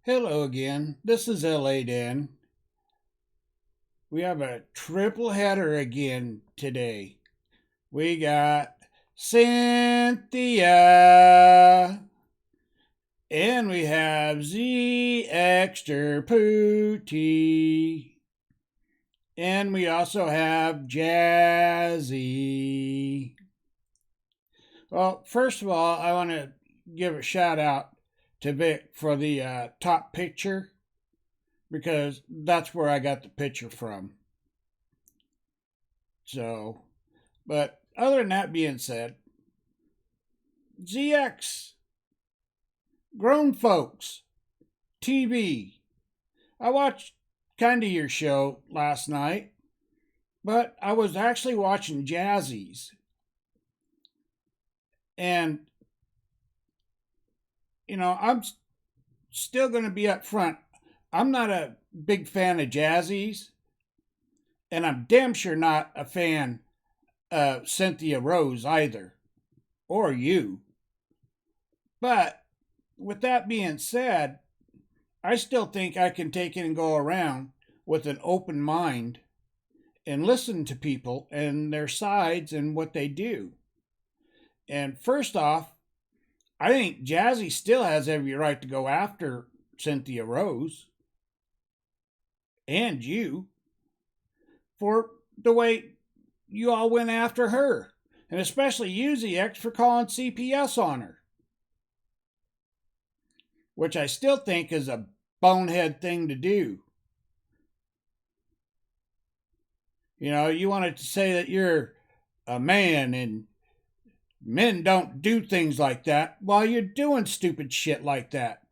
Hello again. This is L8N. We have a triple header again today. We got Cynthia and we have Xetar puooooty. And we also have Jassy. Well, first of all, I want to give a shout out to Vic for the top picture because that's where I got the picture from. So, but other than that being said, ZX, grown folks, TV. I watched kind of your show last night, but I was actually watching Jazzy's. And, I'm still going to be up front. I'm not a big fan of Jazzy's, and I'm damn sure not a fan of Cynthia Rose either, or you. But with that being said, I still think I can take it and go around with an open mind and listen to people and their sides and what they do. And first off, I think Jassy still has every right to go after Cynthia Rose and you for the way you all went after her, and especially you, ZX, for calling CPS on her, which I still think is a bonehead thing to do. You wanted to say that you're a man and men don't do things like that while you're doing stupid shit like that.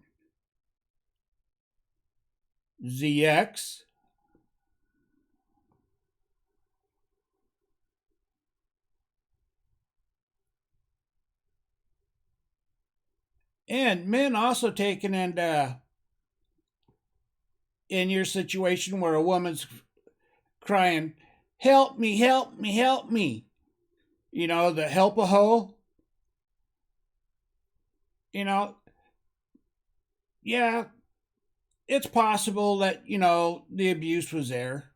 ZX. And men also taken into in your situation where a woman's crying, help me, help me, help me. The help a hoe. Yeah, it's possible that, the abuse was there.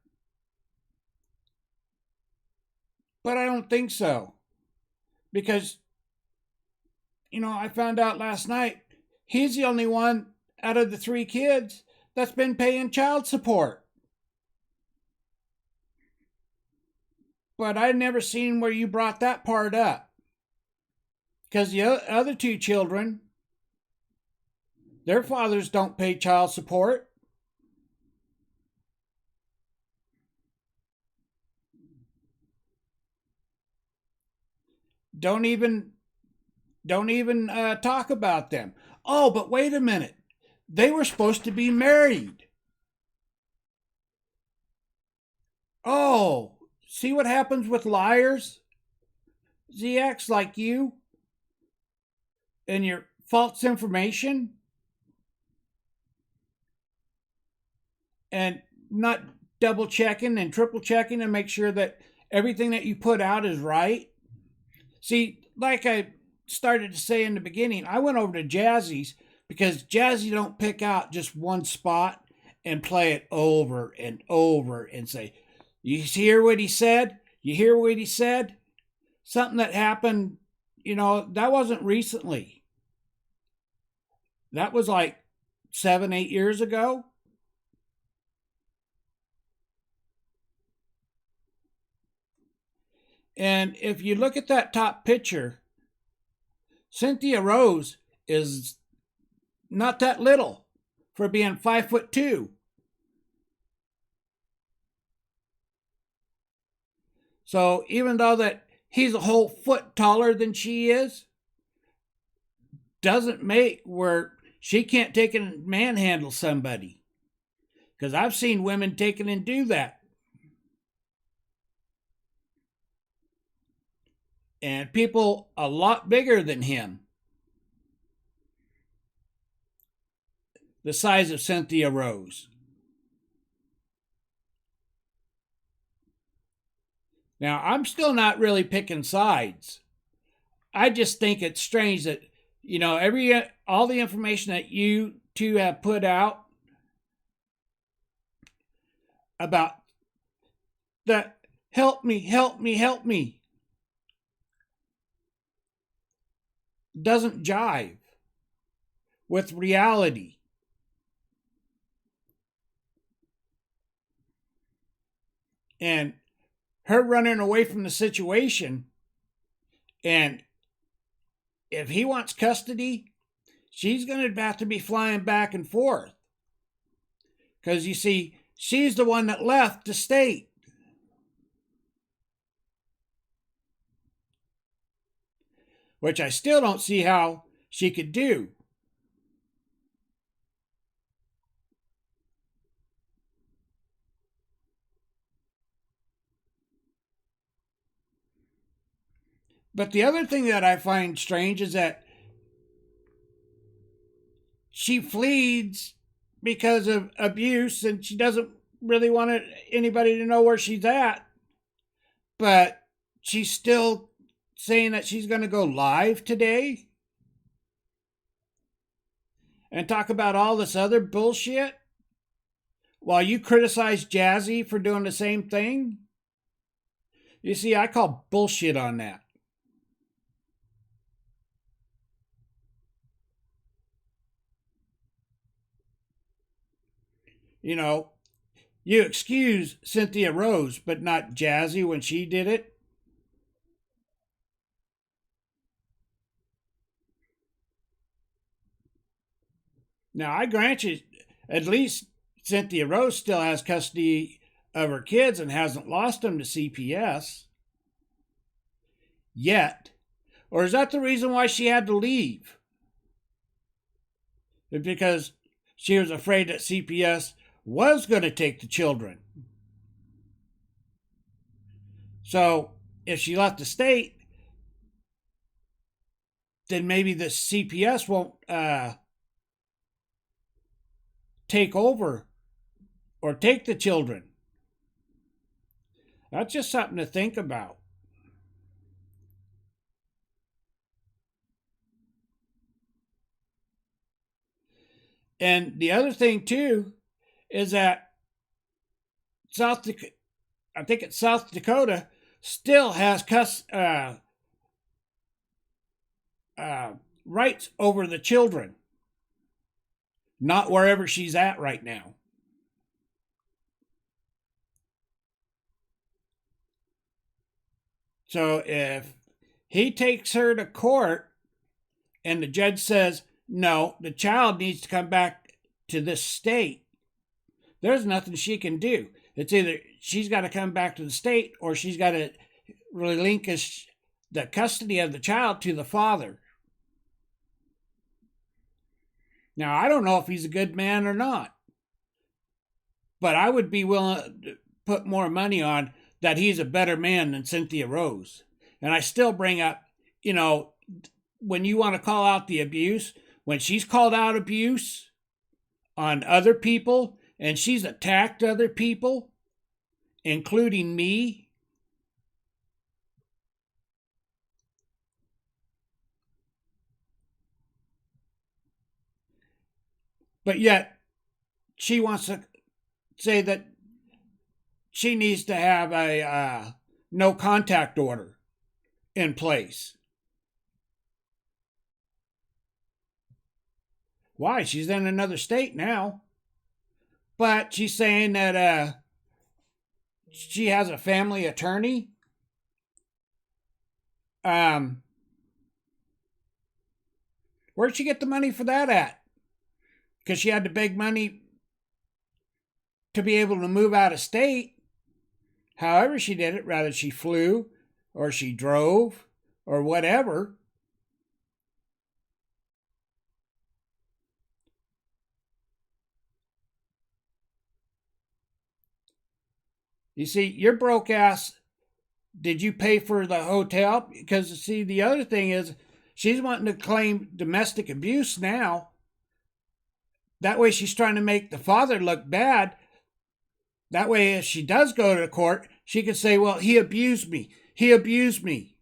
But I don't think so. Because, I found out last night he's the only one out of the three kids that's been paying child support. But I never seen where you brought that part up. Because the other two children, their fathers don't pay child support. Don't even talk about them. Oh, but wait a minute. They were supposed to be married. Oh, see what happens with liars? ZX like you and your false information and not double checking and triple checking to make sure that everything that you put out is right. See, like I started to say in the beginning, I went over to Jazzy's because Jassy don't pick out just one spot and play it over and over and say, you hear what he said? You hear what he said? Something that happened, that wasn't recently. That was like 7, 8 years ago. And if you look at that top picture, Cynthia Rose is not that little for being 5'2". So even though that he's a whole foot taller than she is, doesn't make where she can't take and manhandle somebody. Because I've seen women take it and do that. And people a lot bigger than him, the size of Cynthia Rose. Now, I'm still not really picking sides. I just think it's strange that, all the information that you to have put out about the help me, help me, help me doesn't jive with reality. And her running away from the situation, and if he wants custody, she's going to have to be flying back and forth. Because you see, she's the one that left the state. Which I still don't see how she could do. But the other thing that I find strange is that she flees because of abuse and she doesn't really want anybody to know where she's at. But she's still saying that she's going to go live today and talk about all this other bullshit while you criticize Jassy for doing the same thing. You see, I call bullshit on that. You know, you excuse Cynthia Rose, but not Jassy when she did it. Now, I grant you, at least Cynthia Rose still has custody of her kids and hasn't lost them to CPS yet. Or is that the reason why she had to leave? It's because she was afraid that CPS was going to take the children. So if she left the state, then maybe the CPS won't take over or take the children. That's just something to think about. And the other thing too is that I think it's South Dakota, still has rights over the children, not wherever she's at right now. So if he takes her to court and the judge says, no, the child needs to come back to this state, there's nothing she can do. It's either she's got to come back to the state or she's got to relinquish the custody of the child to the father. Now, I don't know if he's a good man or not, but I would be willing to put more money on that he's a better man than Cynthia Rose. And I still bring up, when you want to call out the abuse, when she's called out abuse on other people and she's attacked other people, including me, but yet she wants to say that she needs to have a no contact order in place. Why? She's in another state now. But she's saying that she has a family attorney. Where'd she get the money for that at? Because she had to beg money to be able to move out of state. However she did it, whether she flew or she drove or whatever. You see, your broke ass, did you pay for the hotel? Because, see, the other thing is she's wanting to claim domestic abuse now. That way she's trying to make the father look bad. That way, if she does go to court, she can say, well, he abused me. He abused me.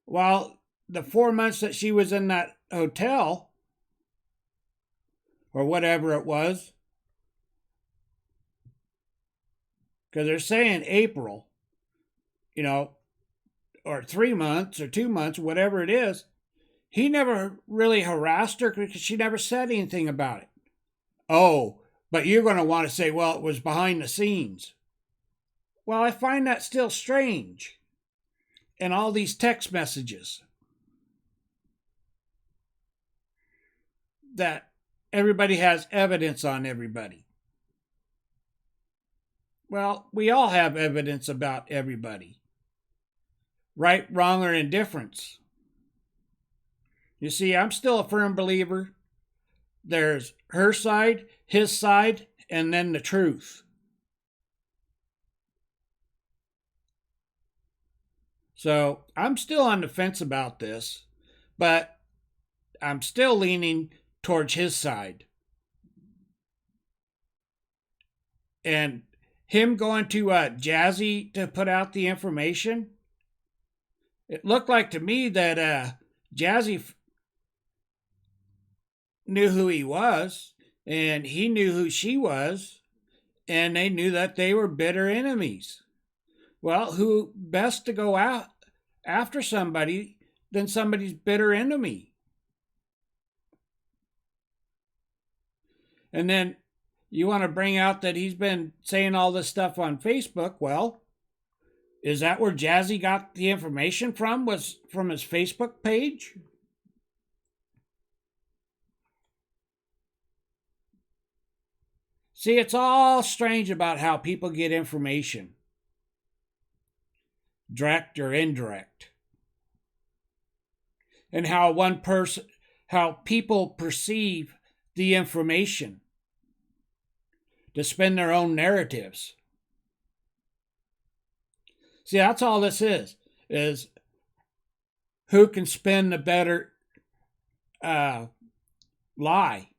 Well, the 4 months that she was in that hotel, or whatever it was. Because they're saying April, or 3 months or 2 months, whatever it is. He never really harassed her because she never said anything about it. Oh, but you're going to want to say, well, it was behind the scenes. Well, I find that still strange. And all these text messages that everybody has evidence on everybody. Well, we all have evidence about everybody. Right, wrong, or indifference. You see, I'm still a firm believer. There's her side, his side, and then the truth. So I'm still on the fence about this, but I'm still leaning towards his side. And him going to Jassy to put out the information, it looked like to me that Jassy knew who he was, and he knew who she was, and they knew that they were bitter enemies. Well, who best to go out after somebody than somebody's bitter enemy? And then you want to bring out that he's been saying all this stuff on Facebook. Well, is that where Jassy got the information from? Was from his Facebook page? See, it's all strange about how people get information, direct or indirect, and how people perceive the information to spin their own narratives. See, that's all this is who can spin the better lie,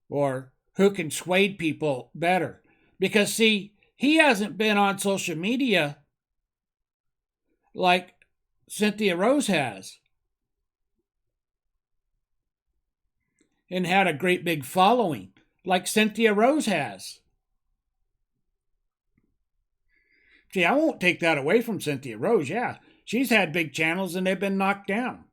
or who can sway people better. Because, see, he hasn't been on social media like Cynthia Rose has, and had a great big following like Cynthia Rose has. See, I won't take that away from Cynthia Rose. Yeah, she's had big channels and they've been knocked down.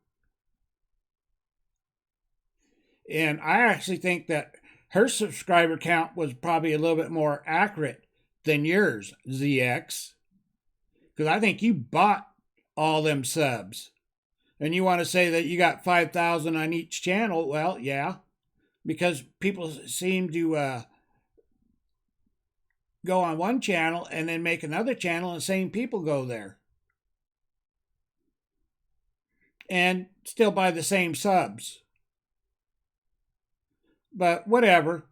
And I actually think that her subscriber count was probably a little bit more accurate than yours, ZX. Because I think you bought all them subs. And you want to say that you got 5,000 on each channel. Well, yeah. Because people seem to go on one channel and then make another channel and the same people go there. And still buy the same subs. But whatever.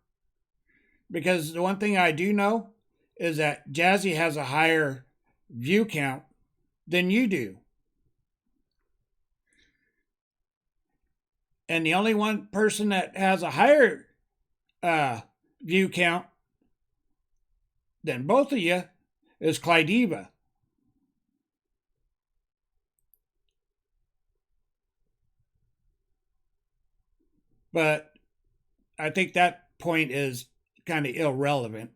Because the one thing I do know is that Jassy has a higher view count than you do. And the only one person that has a higher view count than both of you is Clydiva. But I think that point is kind of irrelevant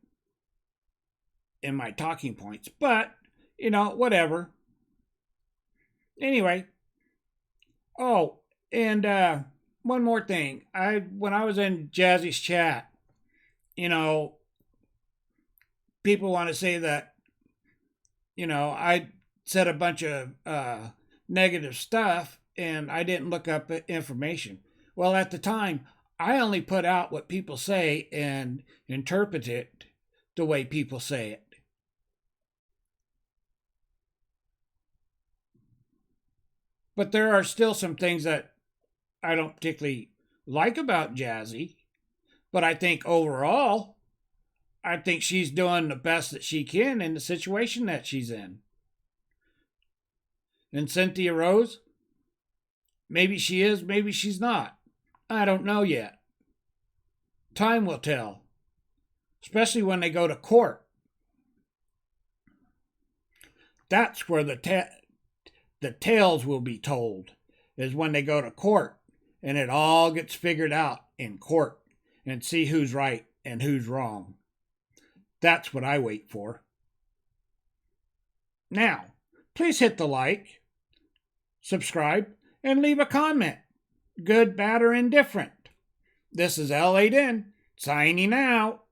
in my talking points. But, whatever. Anyway. Oh, and one more thing. When I was in Jazzy's chat, people want to say that, I said a bunch of negative stuff and I didn't look up information. Well, at the time, I only put out what people say and interpret it the way people say it. But there are still some things that I don't particularly like about Jassy. But I think overall, I think she's doing the best that she can in the situation that she's in. And Cynthia Rose, maybe she is, maybe she's not. I don't know yet. Time will tell. Especially when they go to court. That's where the tales will be told, is when they go to court and it all gets figured out in court and see who's right and who's wrong. That's what I wait for. Now, please hit the like, subscribe, and leave a comment. Good, bad, or indifferent. This is L8N signing out.